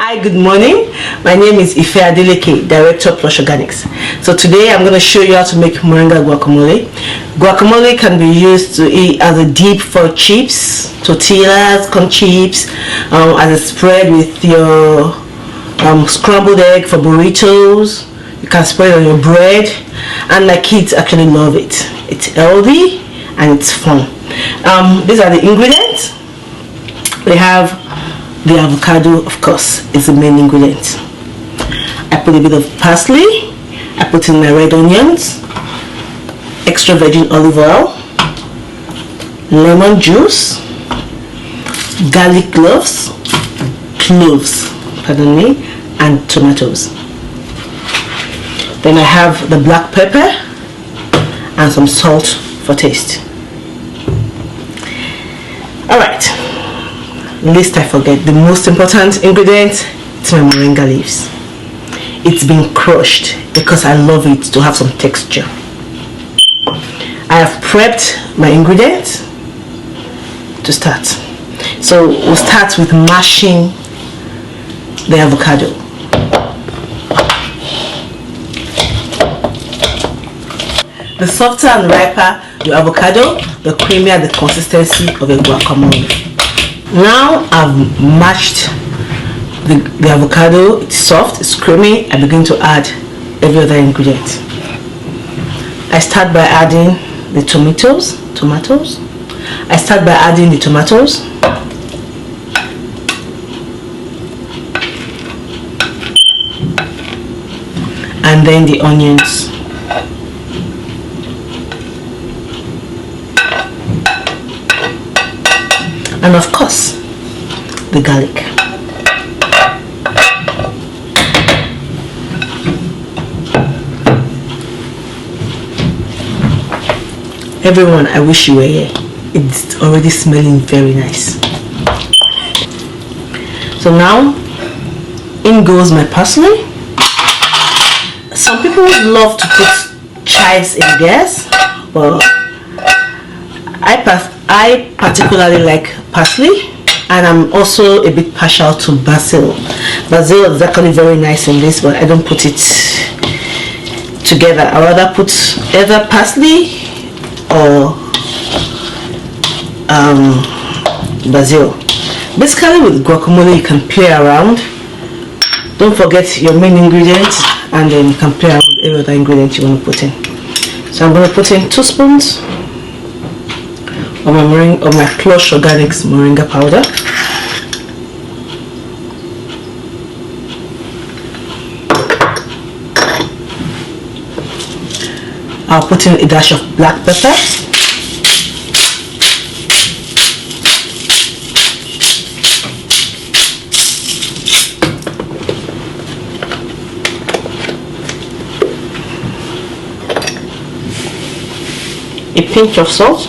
Hi, good morning. My name is Adeleke, Director of Plush Organics. So today I'm going to show you how to make moringa guacamole. Guacamole can be used to eat as a dip for chips, tortillas, corn chips, as a spread with your scrambled egg for burritos. You can spread it on your bread, and my kids actually love it. It's healthy and it's fun. These are the ingredients. We have the avocado, of course, is the main ingredient. I put a bit of parsley, I put in my red onions, extra virgin olive oil, lemon juice, garlic cloves, pardon me, and tomatoes. Then I have the black pepper and some salt for taste. Alright, lest I forget, the most important ingredient is my moringa leaves. It's been crushed because I love it to have some texture. I have prepped my ingredients to start. So we'll start with mashing the avocado. The softer and riper the avocado, the creamier the consistency of a guacamole. Now I've mashed the avocado, it's soft, it's creamy. I begin to add every other ingredient. I start by adding the tomatoes. I start by adding the tomatoes. And then the onions. And of course, the garlic. Everyone, I wish you were here. It's already smelling very nice. So now, in goes my parsley. Some people would love to put chives in theirs, but I particularly like parsley, and I'm also a bit partial to basil. Basil is actually very nice in this, but I don't put it together. I rather put either parsley or basil. Basically, with guacamole, you can play around. Don't forget your main ingredients, and then you can play around with every other ingredient you want to put in. So I'm going to put in 2 spoons of my Plush Organics moringa powder. I'll put in a dash of black pepper, a pinch of salt,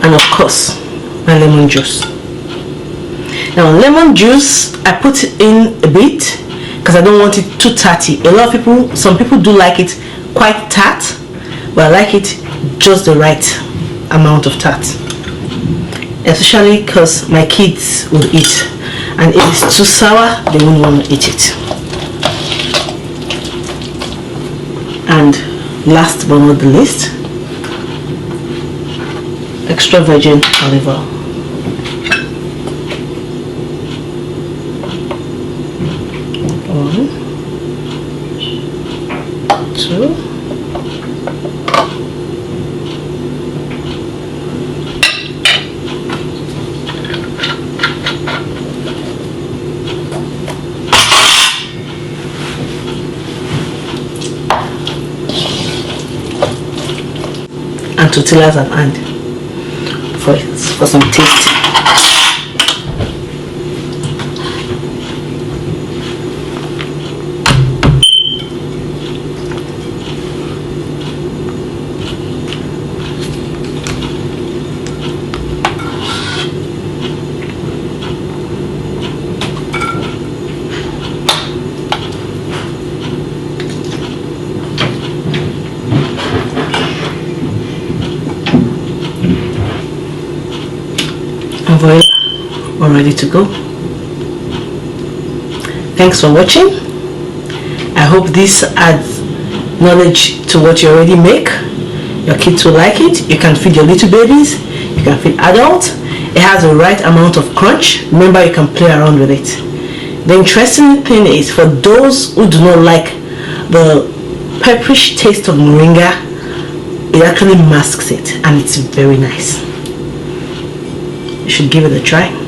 and of course my lemon juice. Now lemon juice, I put in a bit because I don't want it too tarty. Some people do like it quite tart, but I like it just the right amount of tart, especially because my kids will eat, and if it's too sour they won't want to eat it. And last but not the least, extra virgin olive oil. One, 2, and tortillas at hand for some taste. ready to go. Thanks for watching. I hope this adds knowledge to what you already make. Your kids will like it. You can feed your little babies, you can feed adults. It has the right amount of crunch. Remember, you can play around with it. The interesting thing is, for those who do not like the pepperish taste of moringa, it actually masks it and it's very nice. You should give it a try.